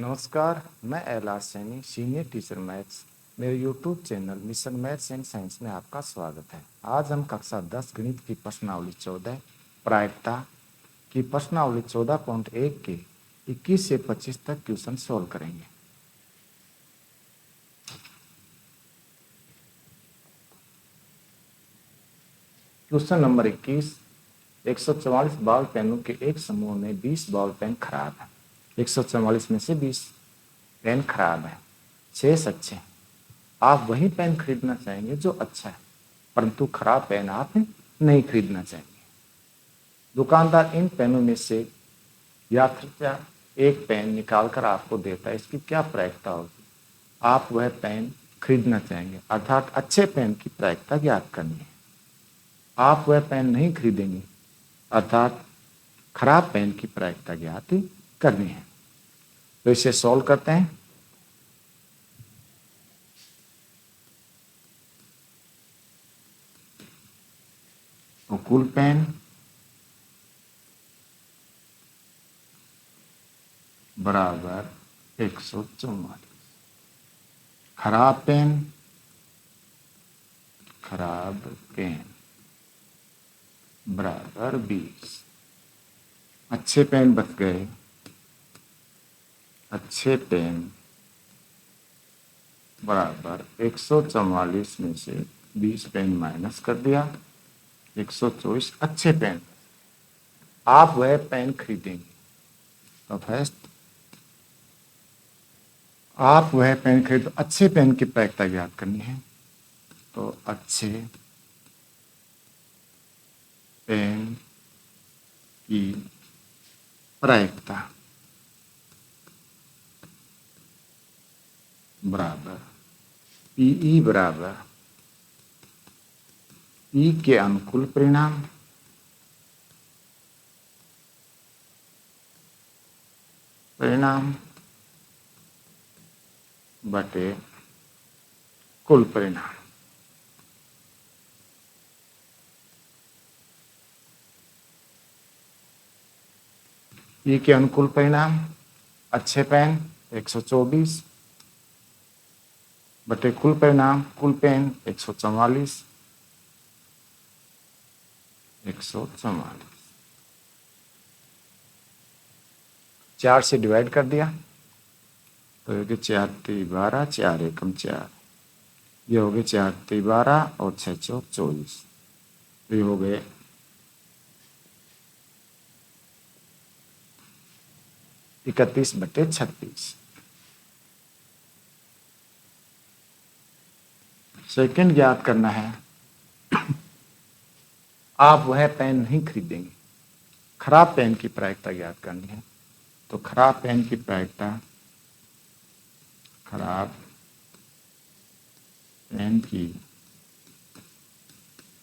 नमस्कार, मैं Elas Saini, senior teacher maths. मेरे YouTube channel mission maths and science में आपका स्वागत है। आज हम कक्षा 10 गणित की प्रश्नावली 14 प्रायिकता की प्रश्नावली 14.1 के 21 से 25 तक क्वेश्चन सोल्व करेंगे। Question number 21। 144 बॉल पेनों के एक समूह में 20 बॉल पेन खराब है। 144 में से 20 पेन खराब है, 6 अच्छे हैं। आप वही पेन खरीदना चाहेंगे जो अच्छा है, परंतु खराब पेन आप नहीं खरीदना चाहेंगे। दुकानदार इन पेनों में से यथार्थ एक पेन निकालकर आपको देता है, इसकी क्या प्रायिकता होगी? आप वह पेन खरीदना चाहेंगे, अर्थात अच्छे पेन की प्रायिकता ज्ञात करनी है। आप वह पेन नहीं खरीदेंगे, अर्थात खराब पेन की प्रायिकता ज्ञात करनी है। तो इसे सॉल्व करते हैं। तो कुल पेन बराबर 144, खराब पेन बराबर 20, अच्छे पेन बच गए, अच्छे पेन बराबर 144 में से 20 पेन माइनस कर दिया, 124 अच्छे पेन। आप वह पेन खरीदेंगे, तो फर्स्ट आप वह पेन खरीदो, अच्छे पेन की प्रायिकता ज्ञात करनी है। तो अच्छे पेन की प्रायिकता बराबर पीई बराबर ई के अनुकूल परिणाम बटे कुल परिणाम। ई के अनुकूल परिणाम अच्छे पेन 124 बटे कुल परिणाम कुल पेन 144। 4 से डिवाइड कर दिया, तो ये 4 3 12, 4 एकम 4, ये हो गए 4 3 12 और 6 चौक 24, ये हो गए 31 बटे 36। सेकंड ज्ञात करना है। आप वह पेन नहीं खरीदेंगे, खराब पेन की प्रायिकता ज्ञात करनी है। तो खराब पेन की प्रायिकता, खराब पेन की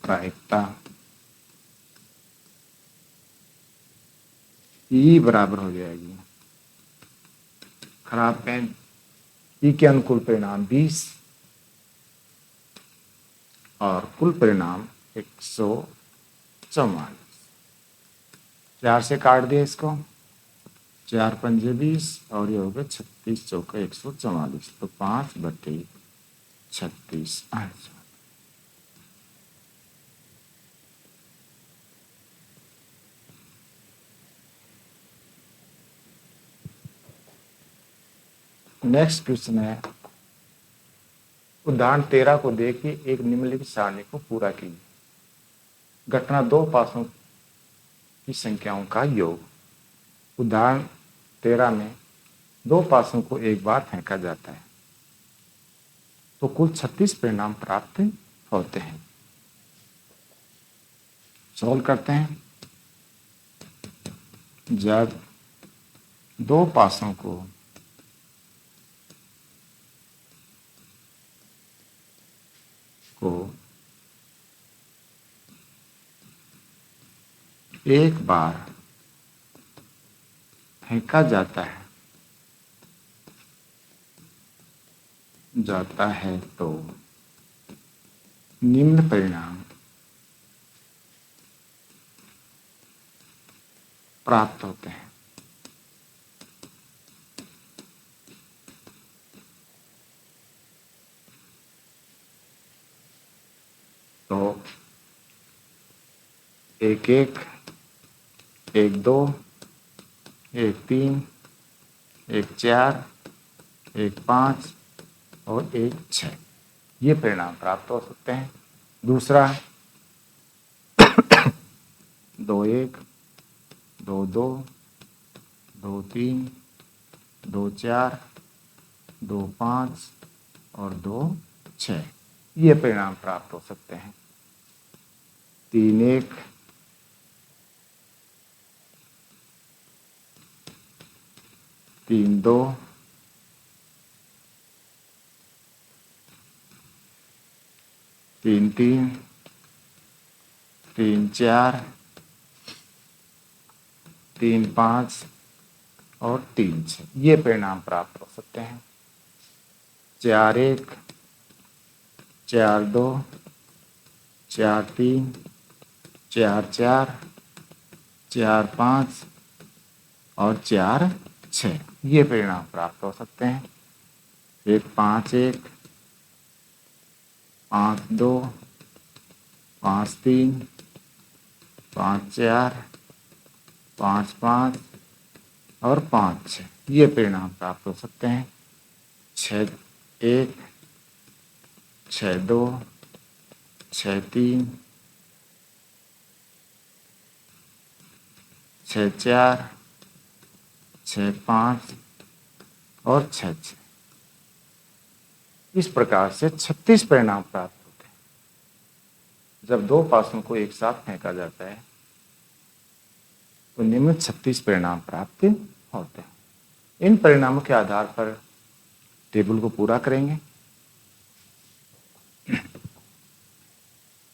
प्रायिकता ई बराबर हो जाएगी खराब पेन ई के अनुकूल परिणाम 20 और कुल परिणाम 144। 4 से काट दिया इसको, 4 पंजे 20 और ये हो गया 36 चौका 144, तो 5 बटे 36 आंसर। नेक्स्ट क्वेश्चन है, उदाहरण 13 को देखिए, एक निम्नलिखित सारणी को पूरा कीजिए। घटना दो पासों की संख्याओं का योग। उदाहरण 13 में दो पासों को एक बार फेंका जाता है तो कुल 36 परिणाम प्राप्त होते हैं। सॉल्व करते हैं। जब दो पासों को एक बार फेंका जाता है तो निम्न परिणाम प्राप्त होते हैं। एक एक, एक दो, एक तीन, एक चार, एक पाँच और एक छः, ये परिणाम प्राप्त हो सकते हैं। दूसरा दो एक, दो दो, दो तीन, दो चार, दो पाँच और दो छः, ये परिणाम प्राप्त हो सकते हैं। तीन एक, तीन दो, तीन तीन, तीन चार, तीन पाँच और तीन छः, ये परिणाम प्राप्त हो सकते हैं। चार एक, चार दो, चार तीन, चार चार, चार पाँच और चार छः, ये परिणाम प्राप्त हो सकते हैं। एक पाँच एक, पाँच दो, पाँच तीन, पाँच चार, पाँच पाँच और पाँच छः, ये परिणाम प्राप्त हो सकते हैं। छः एक, छः दो, छः तीन, छः चार, छः पाँच और छः छः, इस प्रकार से 36 परिणाम प्राप्त होते हैं। जब दो पासों को एक साथ फेंका जाता है तो निम्न 36 परिणाम प्राप्त होते हैं। इन परिणामों के आधार पर टेबल को पूरा करेंगे।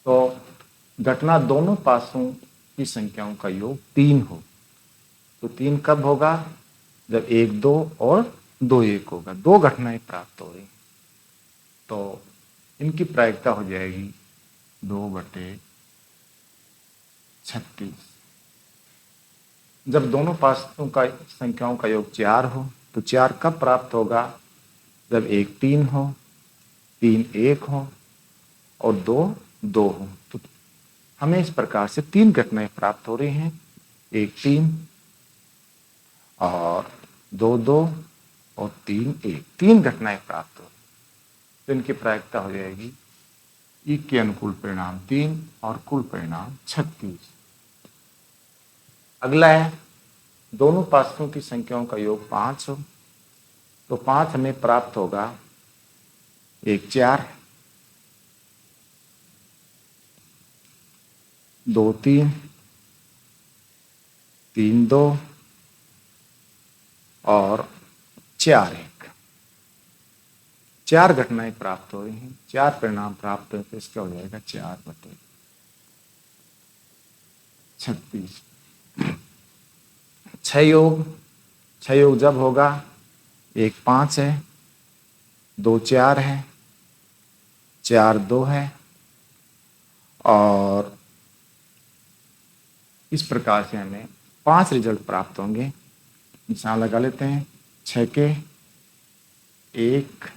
तो घटना दोनों पासों की संख्याओं का योग 3 हो, तो 3 कब होगा? जब एक दो और दो एक होगा। दो घटनाएं प्राप्त हो रही, तो इनकी प्रायिकता हो जाएगी 2/36। जब दोनों पासों का संख्याओं का योग 4 हो, तो 4 कब प्राप्त होगा? जब एक 3 हो, 3 1 हो और 2 2 हो। तो हमें इस प्रकार से 3 घटनाएं प्राप्त हो रही हैं, एक 3 और 2 2 और 3 1, 3 घटनाएं प्राप्त हो रही। तो इनकी प्रायिकता हो जाएगी ई के अनुकूल परिणाम 3 और कुल परिणाम 36। अगला है दोनों पासों की संख्याओं का योग 5 हो, तो 5 हमें प्राप्त होगा एक 4, 2 3, 3 2 और 4 1, 4 घटनाएं प्राप्त हो रही हैं, 4 परिणाम प्राप्त हो, तो इसका हो जाएगा 4/36। 6 योग जब होगा, एक 5 है, 2 4 है, 4 2 है और इस प्रकार से हमें 5 रिजल्ट प्राप्त होंगे। निशान लगा लेते हैं। 6 के 1,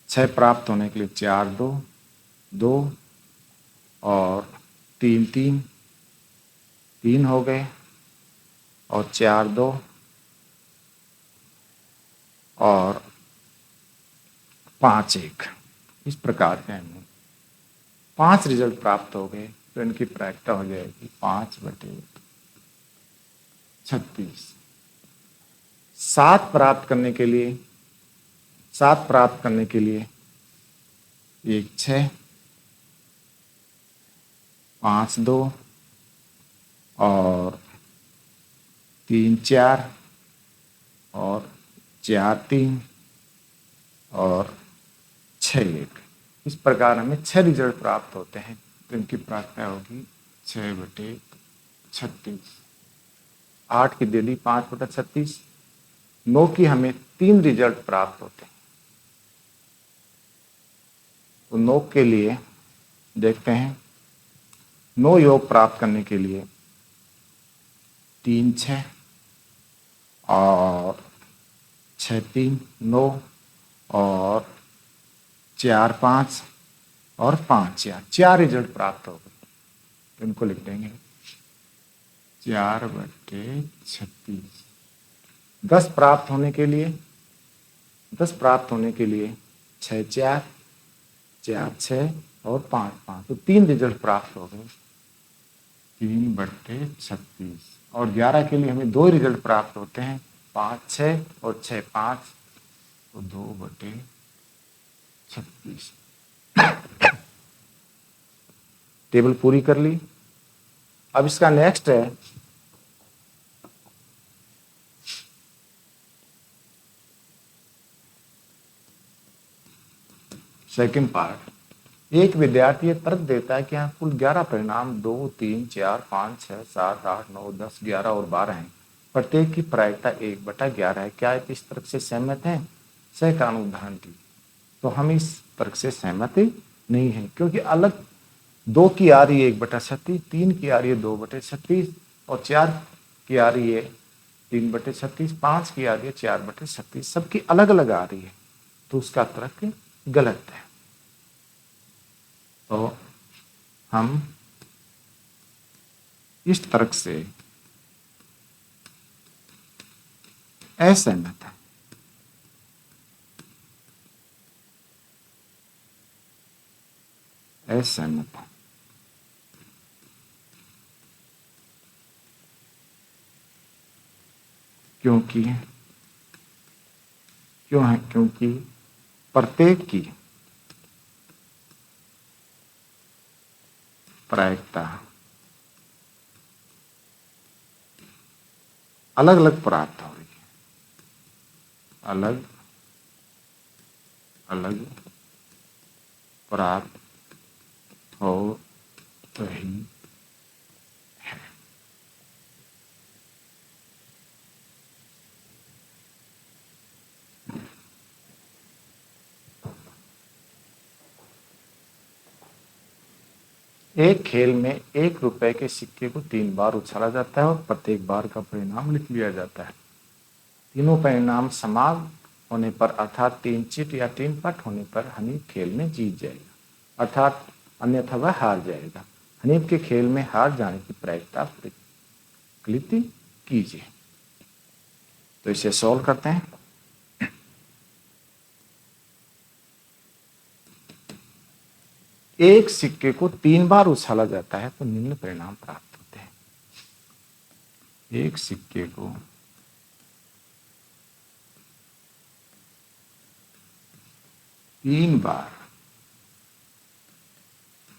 6 प्राप्त होने के लिए 4 2 2 और 3 3 3 हो गए और 4 2 और 5 1, इस प्रकार से हमें 5 रिजल्ट प्राप्त हो गए। तो इनकी प्रायिकता हो जाएगी 5/36। 7 प्राप्त करने के लिए, 7 प्राप्त करने के लिए एक 6, 5 2 और 3 4 और 4 3 और 6 1, इस प्रकार हमें 6 रिजल्ट प्राप्त होते हैं। तो इनकी प्रायिकता होगी 6/36। 8 की दे दी 5/36। 9 की हमें 3 रिजल्ट प्राप्त होते हैं। तो 9 के लिए देखते हैं, 9 योग प्राप्त करने के लिए 3 6 और 6 3 9 और 4 5 और 5 4 रिजल्ट प्राप्त हो गए। इनको लिख देंगे 4/36। 10 प्राप्त होने के लिए 6 4 4 6 और 5 5, तो 3 रिजल्ट प्राप्त हो गए। 3/36। और 11 के लिए हमें 2 रिजल्ट प्राप्त होते हैं, 5 6 और 6 5, तो 2/36। टेबल पूरी कर ली। अब इसका नेक्स्ट है सेकंड पार्ट। एक विद्यार्थी तर्क देता है कि यहाँ कुल 11 परिणाम 2 3 4 5 6 7 8 9 10 11 और 12 हैं। प्रत्येक की प्रायिकता 1/11 है। क्या आप इस तर्क से सहमत हैं? सह कारण उदाहरण दी। तो हम इस तर्क से सहमत नहीं है, क्योंकि अलग 2 की आ रही है 1/36, 3 की आ रही है 2/36 और 4 की आ रही है 3/36, 5 की आ रही है 4/36, सबकी अलग अलग आ रही है, तो उसका तर्क गलत है। तो हम इस तर्क से असहमत है। असहमत है। क्योंकि क्यों है? क्योंकि प्रत्येक की प्रायिकता अलग अलग प्राप्त हो रही है। अलग अलग प्राप्त हो रही है। एक खेल में 1 रुपए के सिक्के को 3 बार उछाला जाता है और प्रत्येक बार का परिणाम लिख लिया जाता है। तीनों परिणाम समान होने पर, अर्थात 3 चिट या 3 पट होने पर हनीफ खेल में जीत जाएगा, अर्थात अन्यथा वह हार जाएगा। हनीफ के खेल में हार जाने की प्रायिकता प्रकलित कीजिए। तो इसे सॉल्व करते हैं। एक सिक्के को 3 बार उछाला जाता है तो निम्न परिणाम प्राप्त होते हैं। एक सिक्के को 3 बार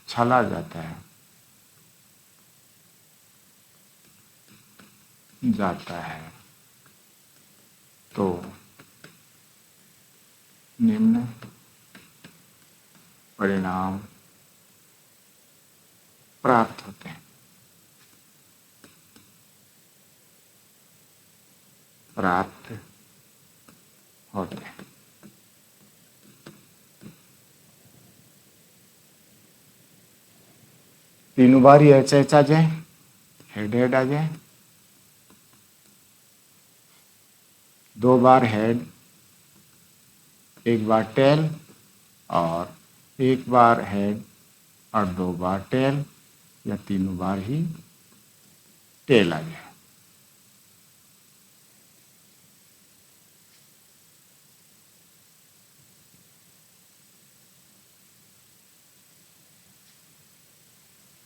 उछाला जाता है तो निम्न परिणाम प्राप्त होते हैं। तीनों बार ये एच आ जाए, हेड हेड आ जाए, 2 बार हेड, 1 बार टेल, और 1 बार हेड और 2 बार टेल, या तीनों बार ही टेल आ जाए।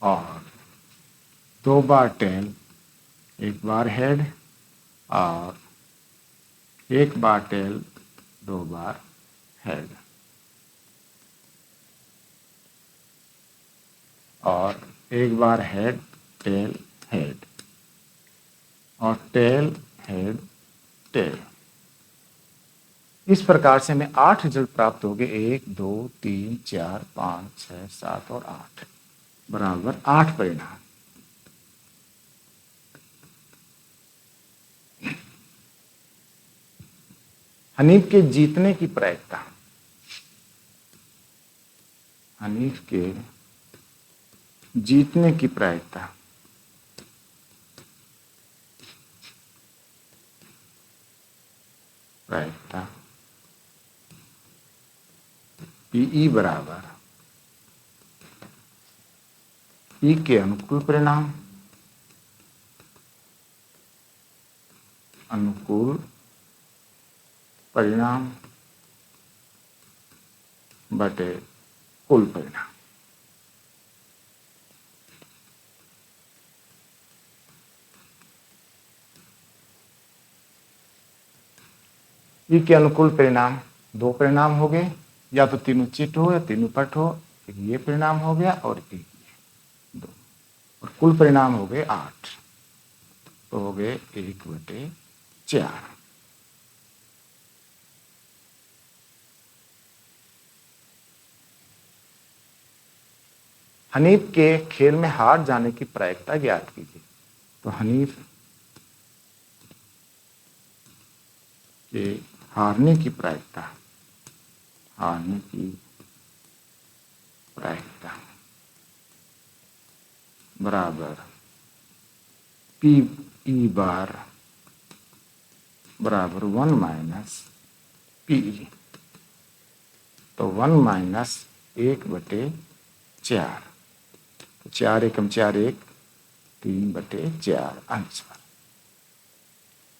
और 2 बार टेल, 1 बार हेड, और 1 बार टेल, 2 बार हेड, और 1 बार हेड टेल हेड, और टेल हेड टेल। इस प्रकार से हमें 8 रिजल्ट प्राप्त हो गए। 1 2 3 4 5 6 7 और 8 बराबर 8 परिणाम। हनीफ के जीतने की प्रायिकता, हनीफ के जीतने की प्रायिकता पीई बराबर ई के अनुकूल परिणाम बटे कुल परिणाम। ई के अनुकूल परिणाम दो परिणाम हो गए, या तो तीनों चिट हो या तीनों पट हो। एक ये परिणाम हो गया और एक ये दो, और कुल परिणाम हो गए 8, तो हो गए 1/4। हनीफ के खेल में हार जाने की प्रायिकता ज्ञात कीजिए। तो हनीफ के हारने की प्रायिकता बराबर पी ई बार बराबर 1 माइनस पी। तो 1 माइनस 1/4, तो 4 एकम 4 1, 3/4 आंसर।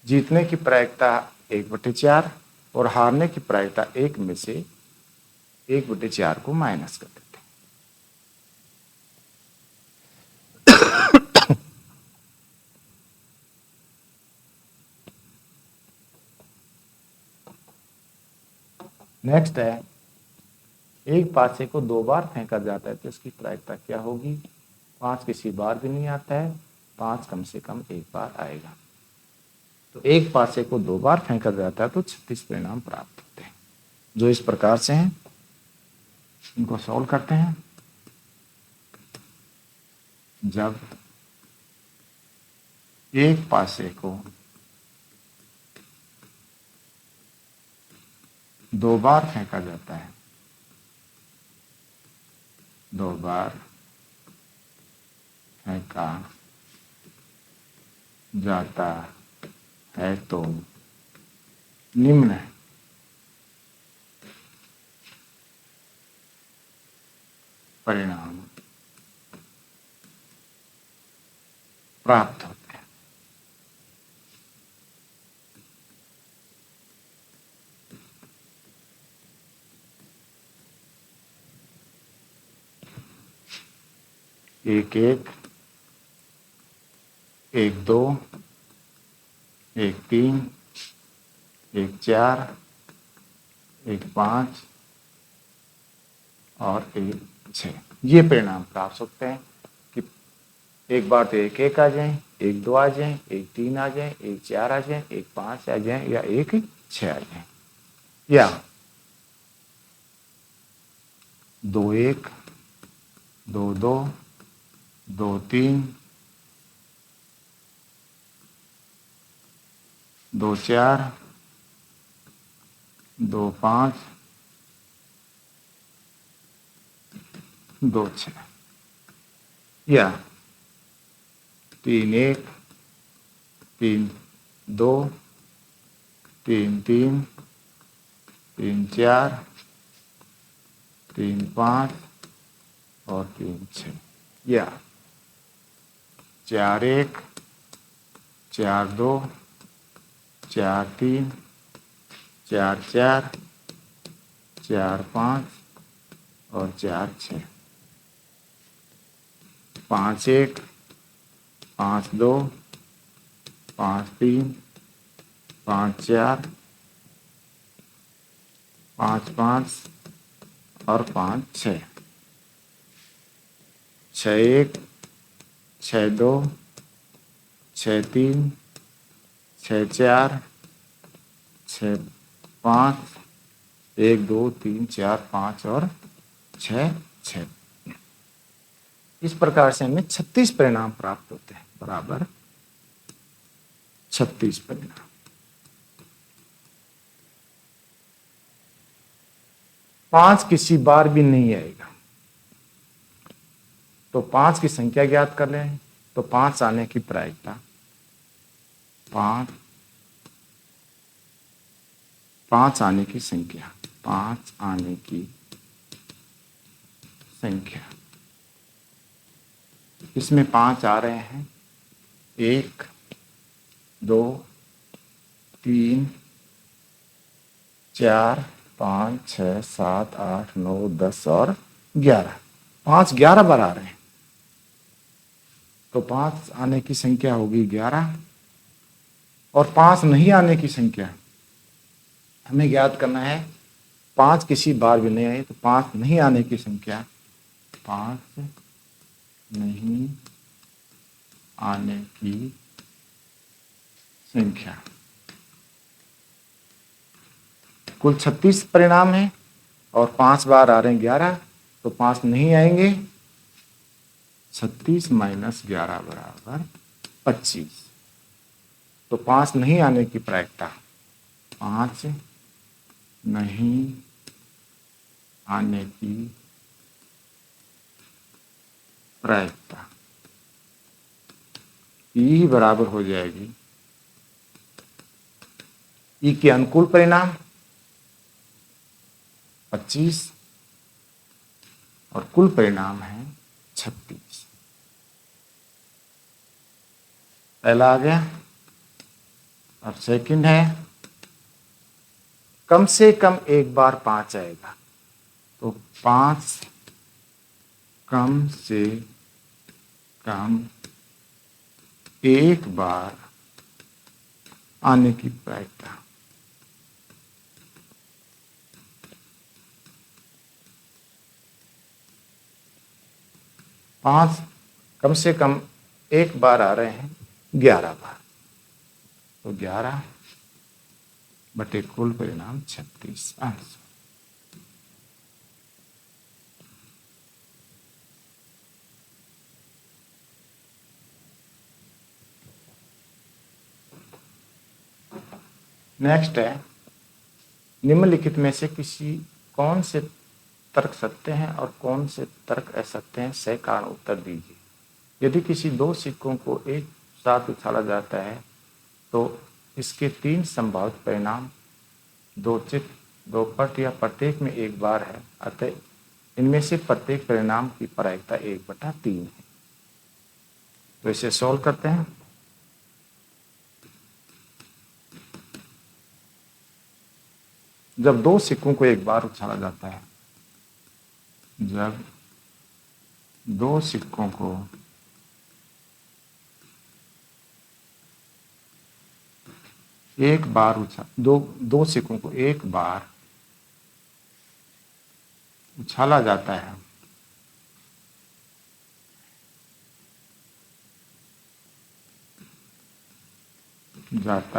जीतने की प्रायिकता 1/4 और हारने की प्रायिकता 1 में से 1/4 को माइनस कर देते। नेक्स्ट है, एक पासे को 2 बार फेंका जाता है तो इसकी प्रायिकता क्या होगी। 5 किसी बार भी नहीं आता है, 5 कम से कम 1 बार आएगा। तो एक पासे को 2 बार फेंका जाता है तो 36 परिणाम प्राप्त होते हैं, जो इस प्रकार से हैं। इनको सॉल्व करते हैं। जब एक पासे को 2 बार फेंका जाता है, 2 बार फेंका जाता है तो निम्न परिणाम प्राप्त होते हैं। एक 1, एक 2, एक 3, एक 4, एक 5 और एक 6, ये परिणाम प्राप्त होते हैं। कि एक बार तो 1 1 आ जाए, एक 2 आ जाए, एक 3 आ जाए, एक 4 आ जाए, एक 5 आ जाए, या एक 6 आ जाए, या 2 1, 2 2, 2 3, 2 4, 2 5, 2 6, या 3 1, 3 2, 3 3, 3 4, 3 5 और 3 6, या 4 1, 4 2, 4 3, 4 4, 4 5 और 4 6, 5 1, 5 2, 5 3, 5 4, 5 5 और 5 6, 6 1, 6 2, 6 3, 6 4, 6 5, 1 2 3 4 5 और 6 6। इस प्रकार से हमें 36 परिणाम प्राप्त होते हैं, बराबर 36 परिणाम। पांच किसी बार भी नहीं आएगा, तो 5 की संख्या ज्ञात कर लें। तो 5 आने की प्रायिकता 5 आने की संख्या 5 आने की संख्या इसमें 5 आ रहे हैं, 1 2 3 4 5 6 7 8 9 10 और 11। 5 11 बार आ रहे हैं, तो 5 आने की संख्या होगी 11। और 5 नहीं आने की संख्या हमें ज्ञात करना है। 5 किसी बार भी नहीं आई, तो 5 नहीं आने की संख्या, 5 नहीं आने की संख्या। कुल 36 परिणाम है और 5 बार आ रहे हैं 11, तो 5 नहीं आएंगे। 36 माइनस 11 बराबर 25। तो 5 नहीं आने की प्रायिकता, 5 नहीं आने की प्रायिकता ई बराबर हो जाएगी ई के अनुकूल परिणाम 25 और कुल परिणाम है 36। पहला आ गया। अब सेकंड है, कम से कम एक बार 5 आएगा, तो 5 कम से कम एक बार आने की प्रायिकता, पांच कम से कम एक बार आ रहे हैं 11 बार, तो 11 बटे कुल परिणाम 36 आंसर। नेक्स्ट है, निम्नलिखित में से किसी कौन से तर्क सत्य हैं और कौन से तर्क असत्य हैं, सही कारण उत्तर दीजिए। यदि किसी 2 सिक्कों को एक साथ उछाला जाता है तो इसके 3 संभावित परिणाम, 2 चित्त, 2 पट या प्रत्येक में एक बार है, अतः इनमें से प्रत्येक परिणाम की प्रायिकता 1/3 है। तो इसे सॉल्व करते हैं। जब 2 सिक्कों को एक बार उछाला जाता है, जब 2 सिक्कों को एक बार दो सिक्कों को एक बार उछाला जाता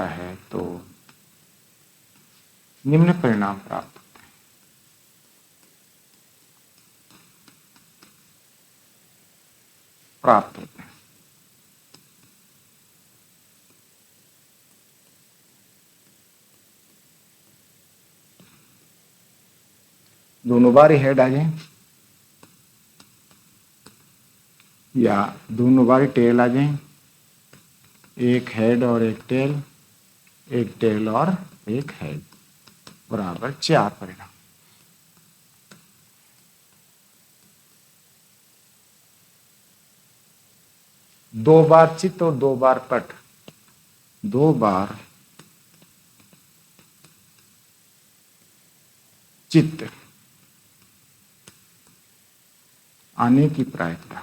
है तो निम्न परिणाम प्राप्त होते हैं। दोनों बार ही हेड आ जाए या दोनों बार ही टेल आ जाए, एक हेड और एक टेल और एक हेड बराबर 4 परिणाम। दो बार चित्त और 2 बार पट, 2 बार चित्त आने की प्रायिकता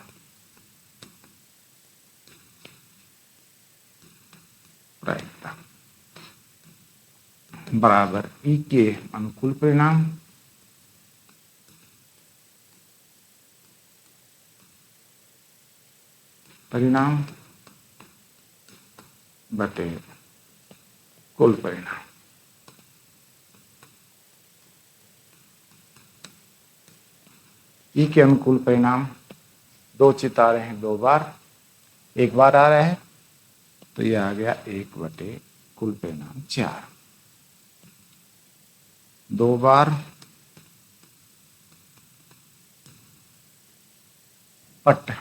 बराबर ई के अनुकूल परिणाम बटे कुल परिणाम। ई के अनुकूल परिणाम, 2 चित्त आ रहे हैं 2 बार, एक बार आ रहा है, तो यह आ गया 1 बटे कुल परिणाम 4। 2 बार पट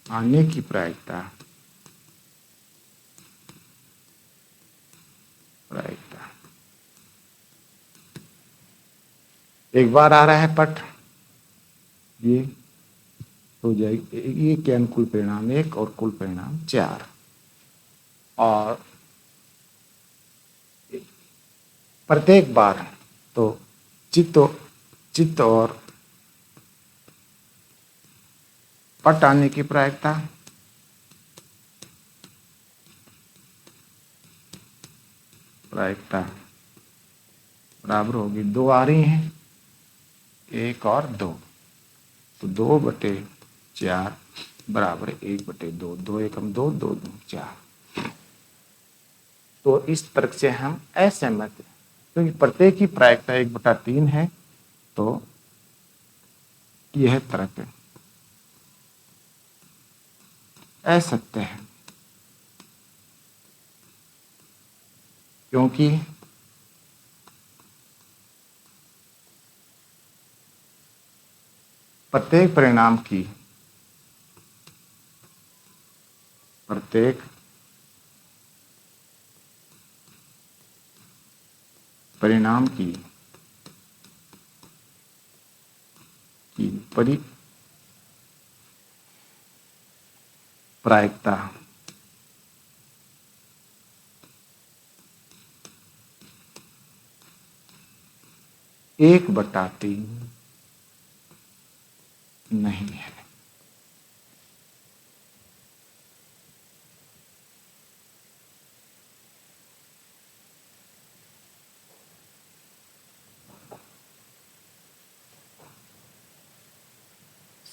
आने की प्रायिकता एक बार आ रहा है पट, ये हो जाएगी, ये के अनुकूल परिणाम 1 और कुल परिणाम 4। और प्रत्येक बार तो चित्त और पट आने की प्रायिकता बराबर होगी, 2 आ रही हैं, 1 और 2, तो 2/4 बराबर 1/2, 2 एकम 2, 2 दूनी 4। तो इस तर्क से हम असहमत हैं, क्योंकि प्रत्येक की प्रायिकता 1/3 है, तो यह तर्क असत्य है, क्योंकि प्रत्येक परिणाम की प्रायिकता एक बटा तीन नहीं है।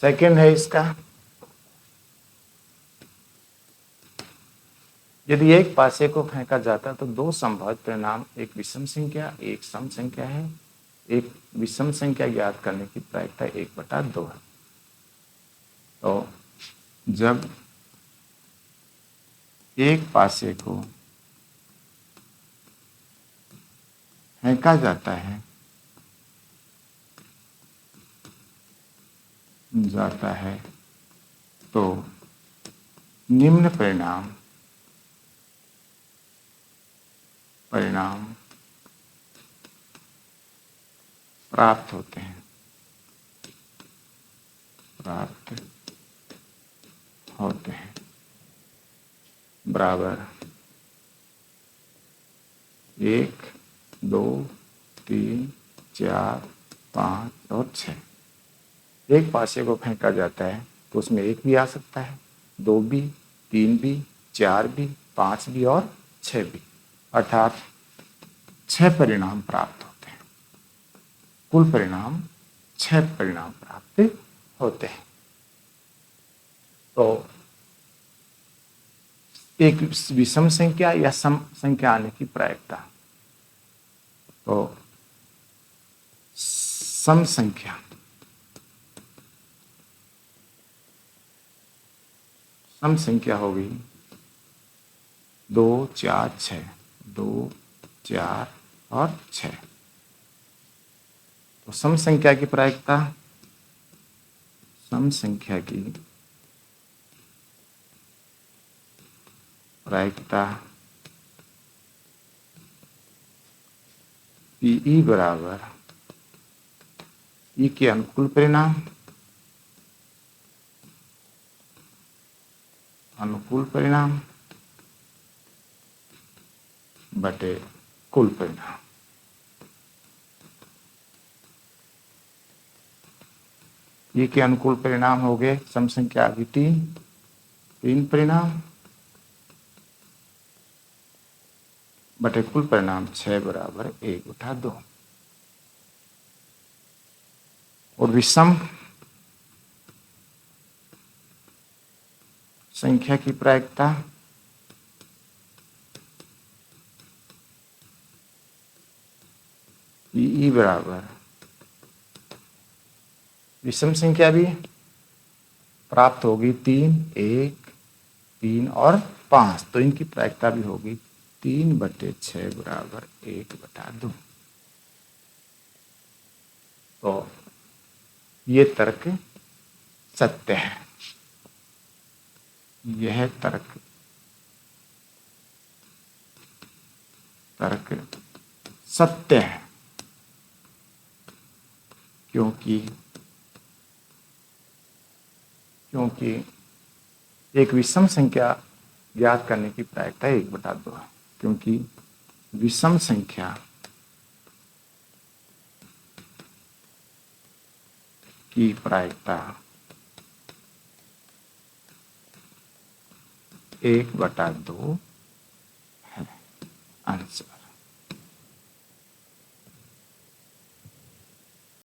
सेकंड है इसका, यदि एक पासे को फेंका जाता तो 2 संभावित परिणाम, एक विषम संख्या एक सम संख्या है। एक विषम संख्या ज्ञात करने की प्रायिकता 1/2 है। तो जब एक पासे को फेंका जाता है तो निम्न परिणाम प्राप्त होते हैं, बराबर 1, 2, 3, 4, 5 और 6। एक पासे को फेंका जाता है तो उसमें 1 भी आ सकता है, 2 भी, 3 भी, 4 भी, 5 भी और 6 भी, अर्थात 6 परिणाम प्राप्त होते हैं। कुल परिणाम 6 परिणाम प्राप्त होते हैं। तो एक विषम संख्या या सम संख्या आने की प्रायिकता, तो सम संख्या होगी 2, 4, 6, 2, 4 और 6। तो सम संख्या की प्रायिकता Pe बराबर E के अनुकूल परिणाम बटे कुल परिणाम। E के अनुकूल परिणाम हो गए, सम संख्या की 3 परिणाम बटे कुल परिणाम 6 बराबर 1/2। और विषम संख्या की प्रायिकता ई बराबर विषम संख्या भी प्राप्त होगी 3, 1, 3 और 5, तो इनकी प्रायिकता भी होगी 3/6 बराबर 1/2। तो ये तर्क सत्य है, यह तर्क सत्य है, क्योंकि क्योंकि एक विषम संख्या ज्ञात करने की प्रायिकता 1/2 है, क्योंकि विषम संख्या की प्रायिकता 1/2